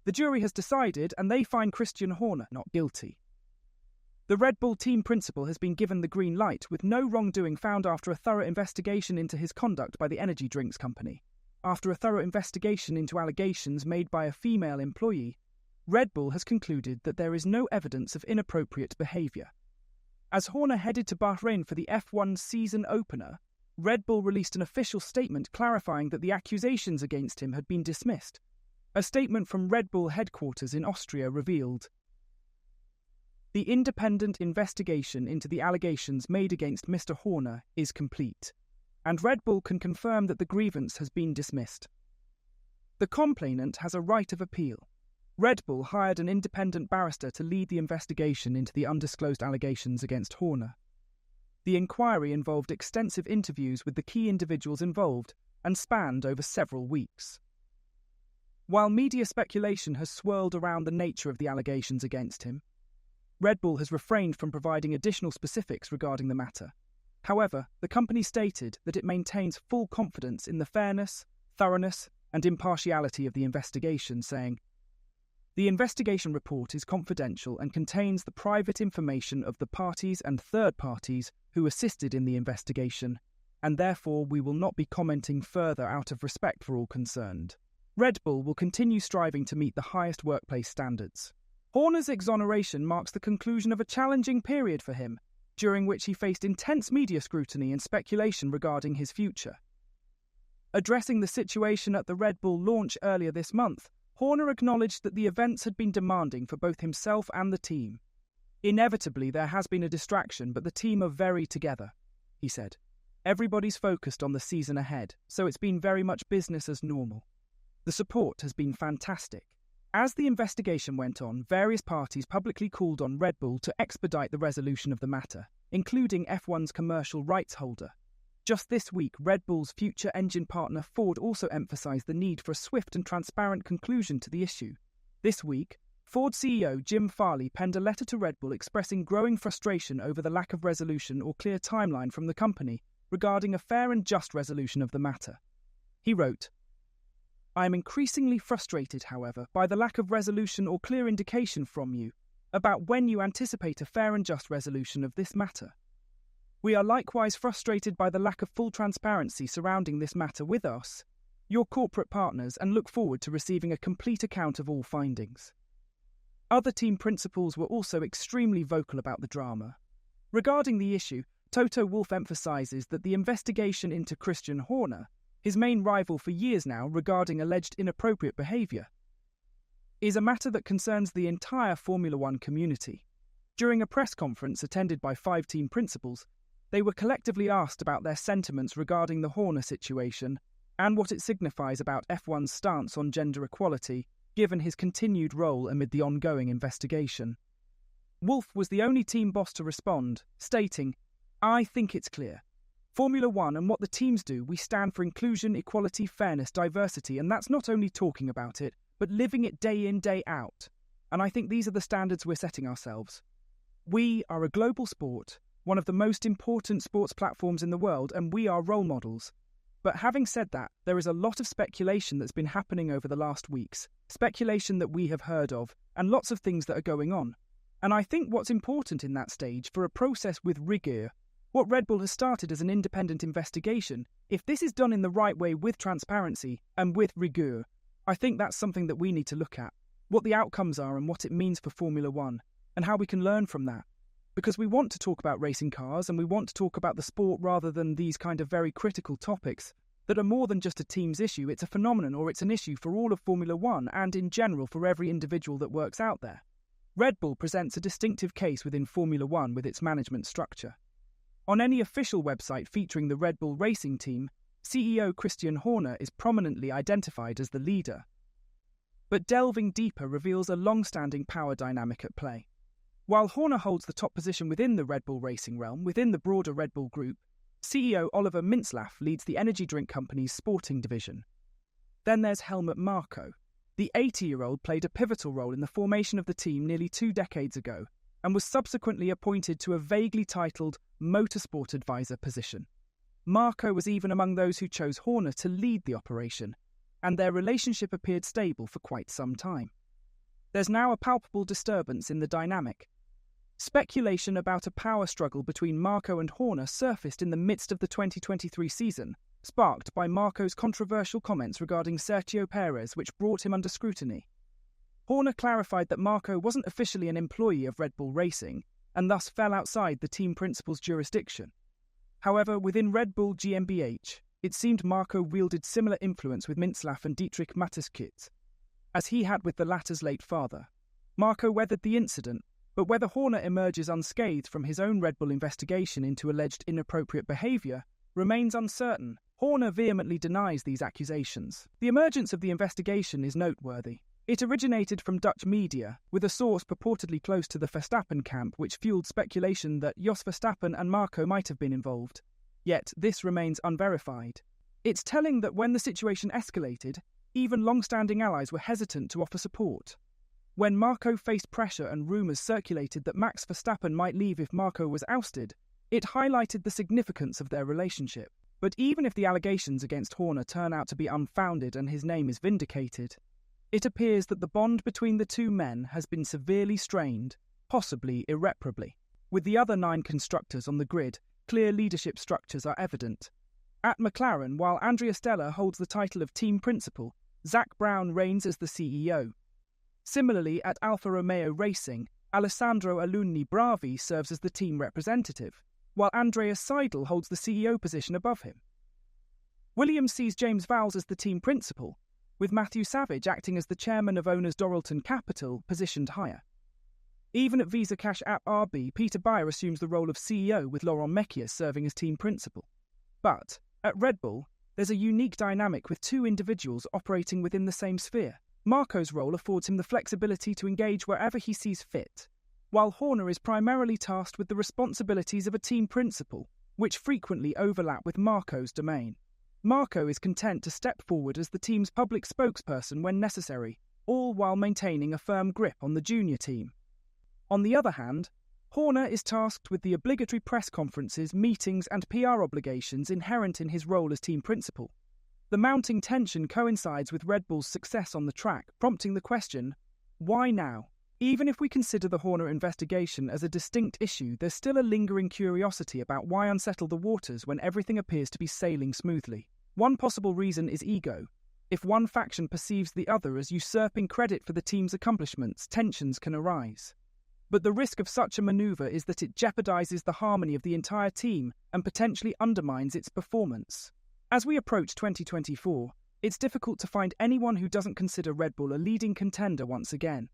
The jury has decided, and they find Christian Horner not guilty. The Red Bull team principal has been given the green light, with no wrongdoing found after a thorough investigation into his conduct by the energy drinks company. After a thorough investigation into allegations made by a female employee, Red Bull has concluded that there is no evidence of inappropriate behaviour. As Horner headed to Bahrain for the F1 season opener, Red Bull released an official statement clarifying that the accusations against him had been dismissed. A statement from Red Bull headquarters in Austria revealed, "The independent investigation into the allegations made against Mr. Horner is complete, and Red Bull can confirm that the grievance has been dismissed. The complainant has a right of appeal. Red Bull hired an independent barrister to lead the investigation into the undisclosed allegations against Horner. The inquiry involved extensive interviews with the key individuals involved and spanned over several weeks." While media speculation has swirled around the nature of the allegations against him, Red Bull has refrained from providing additional specifics regarding the matter. However, the company stated that it maintains full confidence in the fairness, thoroughness, and impartiality of the investigation, saying, "The investigation report is confidential and contains the private information of the parties and third parties who assisted in the investigation, and therefore we will not be commenting further out of respect for all concerned." Red Bull will continue striving to meet the highest workplace standards. Horner's exoneration marks the conclusion of a challenging period for him, during which he faced intense media scrutiny and speculation regarding his future. Addressing the situation at the Red Bull launch earlier this month, Horner acknowledged that the events had been demanding for both himself and the team. "Inevitably, there has been a distraction, but the team are very together," he said. "Everybody's focused on the season ahead, so it's been very much business as normal. The support has been fantastic." As the investigation went on, various parties publicly called on Red Bull to expedite the resolution of the matter, including F1's commercial rights holder. Just this week, Red Bull's future engine partner Ford also emphasized the need for a swift and transparent conclusion to the issue. This week, Ford CEO Jim Farley penned a letter to Red Bull expressing growing frustration over the lack of resolution or clear timeline from the company regarding a fair and just resolution of the matter. He wrote, "I am increasingly frustrated, however, by the lack of resolution or clear indication from you about when you anticipate a fair and just resolution of this matter. We are likewise frustrated by the lack of full transparency surrounding this matter with us, your corporate partners, and look forward to receiving a complete account of all findings." Other team principals were also extremely vocal about the drama. Regarding the issue, Toto Wolff emphasizes that the investigation into Christian Horner, his main rival for years now regarding alleged inappropriate behaviour, is a matter that concerns the entire Formula One community. During a press conference attended by 5 team principals, they were collectively asked about their sentiments regarding the Horner situation and what it signifies about F1's stance on gender equality, given his continued role amid the ongoing investigation. Wolff was the only team boss to respond, stating, "I think it's clear. Formula One and what the teams do, we stand for inclusion, equality, fairness, diversity, and that's not only talking about it, but living it day in, day out. And I think these are the standards we're setting ourselves. We are a global sport, one of the most important sports platforms in the world, and we are role models. But having said that, there is a lot of speculation that's been happening over the last weeks, speculation that we have heard of, and lots of things that are going on. And I think what's important in that stage for a process with rigour, what Red Bull has started as an independent investigation, if this is done in the right way with transparency and with rigour, I think that's something that we need to look at, what the outcomes are and what it means for Formula One, and how we can learn from that. Because we want to talk about racing cars and we want to talk about the sport rather than these kind of very critical topics that are more than just a team's issue. It's a phenomenon, or it's an issue for all of Formula One and in general for every individual that works out there. Red Bull presents a distinctive case within Formula One with its management structure. On any official website featuring the Red Bull racing team, CEO Christian Horner is prominently identified as the leader. But delving deeper reveals a long-standing power dynamic at play. While Horner holds the top position within the Red Bull racing realm, within the broader Red Bull group, CEO Oliver Mintzlaff leads the energy drink company's sporting division. Then there's Helmut Marko. The 80-year-old played a pivotal role in the formation of the team nearly 2 decades ago, and was subsequently appointed to a vaguely titled motorsport advisor position. Marko was even among those who chose Horner to lead the operation, and their relationship appeared stable for quite some time. There's now a palpable disturbance in the dynamic. Speculation about a power struggle between Marko and Horner surfaced in the midst of the 2023 season, sparked by Marko's controversial comments regarding Sergio Perez, which brought him under scrutiny. Horner clarified that Marko wasn't officially an employee of Red Bull Racing, and thus fell outside the team principal's jurisdiction. However, within Red Bull GmbH, it seemed Marko wielded similar influence with Mintzlaff and Dietrich Mateschitz, as he had with the latter's late father. Marko weathered the incident, but whether Horner emerges unscathed from his own Red Bull investigation into alleged inappropriate behaviour remains uncertain. Horner vehemently denies these accusations. The emergence of the investigation is noteworthy. It originated from Dutch media, with a source purportedly close to the Verstappen camp, which fueled speculation that Jos Verstappen and Marko might have been involved. Yet this remains unverified. It's telling that when the situation escalated, even long-standing allies were hesitant to offer support. When Marko faced pressure and rumours circulated that Max Verstappen might leave if Marko was ousted, it highlighted the significance of their relationship. But even if the allegations against Horner turn out to be unfounded and his name is vindicated, it appears that the bond between the two men has been severely strained, possibly irreparably. With the other 9 constructors on the grid, clear leadership structures are evident. At McLaren, while Andrea Stella holds the title of team principal, Zak Brown reigns as the CEO. Similarly, at Alfa Romeo Racing, Alessandro Alunni Bravi serves as the team representative, while Andreas Seidel holds the CEO position above him. Williams sees James Vowles as the team principal, with Matthew Savage acting as the chairman of owners Doralton Capital, positioned higher. Even at Visa Cash App RB, Peter Bayer assumes the role of CEO, with Laurent Mekies serving as team principal. But, at Red Bull, there's a unique dynamic with 2 individuals operating within the same sphere. Marko's role affords him the flexibility to engage wherever he sees fit, while Horner is primarily tasked with the responsibilities of a team principal, which frequently overlap with Marko's domain. Marko is content to step forward as the team's public spokesperson when necessary, all while maintaining a firm grip on the junior team. On the other hand, Horner is tasked with the obligatory press conferences, meetings and PR obligations inherent in his role as team principal. The mounting tension coincides with Red Bull's success on the track, prompting the question, why now? Even if we consider the Horner investigation as a distinct issue, there's still a lingering curiosity about why unsettle the waters when everything appears to be sailing smoothly. One possible reason is ego. If one faction perceives the other as usurping credit for the team's accomplishments, tensions can arise. But the risk of such a maneuver is that it jeopardizes the harmony of the entire team and potentially undermines its performance. As we approach 2024, it's difficult to find anyone who doesn't consider Red Bull a leading contender once again.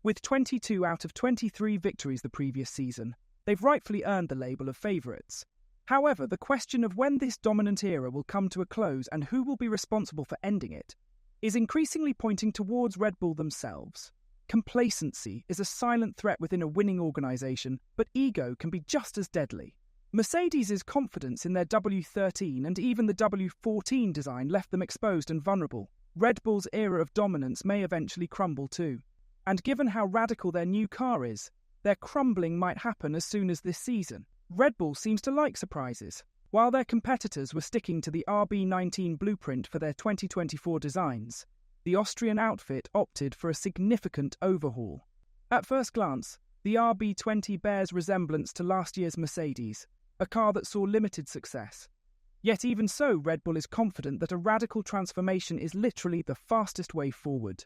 With 22 out of 23 victories the previous season, they've rightfully earned the label of favourites. However, the question of when this dominant era will come to a close and who will be responsible for ending it is increasingly pointing towards Red Bull themselves. Complacency is a silent threat within a winning organisation, but ego can be just as deadly. Mercedes' confidence in their W13 and even the W14 design left them exposed and vulnerable. Red Bull's era of dominance may eventually crumble too. And given how radical their new car is, their crumbling might happen as soon as this season. Red Bull seems to like surprises. While their competitors were sticking to the RB19 blueprint for their 2024 designs, the Austrian outfit opted for a significant overhaul. At first glance, the RB20 bears resemblance to last year's Mercedes, a car that saw limited success. Yet even so, Red Bull is confident that a radical transformation is literally the fastest way forward.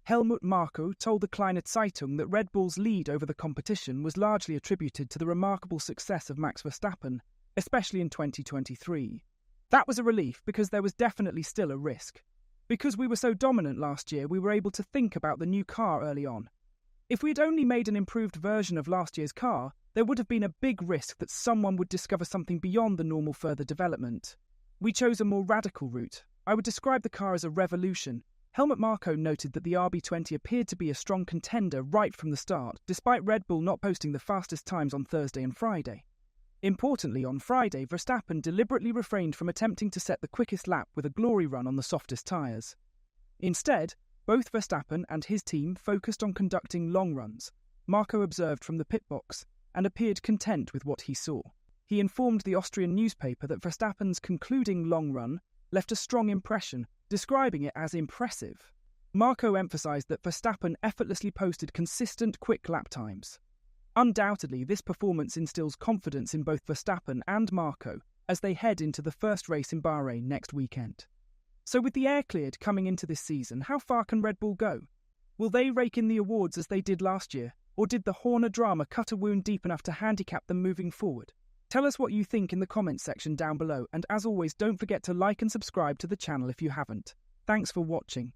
Helmut Marko told the Kleine Zeitung that Red Bull's lead over the competition was largely attributed to the remarkable success of Max Verstappen, especially in 2023. That was a relief because there was definitely still a risk. Because we were so dominant last year, we were able to think about the new car early on. If we had only made an improved version of last year's car, there would have been a big risk that someone would discover something beyond the normal further development. We chose a more radical route. I would describe the car as a revolution. Helmut Marko noted that the RB20 appeared to be a strong contender right from the start, despite Red Bull not posting the fastest times on Thursday and Friday. Importantly, on Friday, Verstappen deliberately refrained from attempting to set the quickest lap with a glory run on the softest tyres. Instead, both Verstappen and his team focused on conducting long runs, Marko observed from the pit box, and appeared content with what he saw. He informed the Austrian newspaper that Verstappen's concluding long run left a strong impression, describing it as impressive. Marco emphasised that Verstappen effortlessly posted consistent quick lap times. Undoubtedly, this performance instills confidence in both Verstappen and Marco as they head into the first race in Bahrain next weekend. So with the air cleared coming into this season, how far can Red Bull go? Will they rake in the awards as they did last year, or did the Horner drama cut a wound deep enough to handicap them moving forward? Tell us what you think in the comments section down below, and as always, don't forget to like and subscribe to the channel if you haven't. Thanks for watching.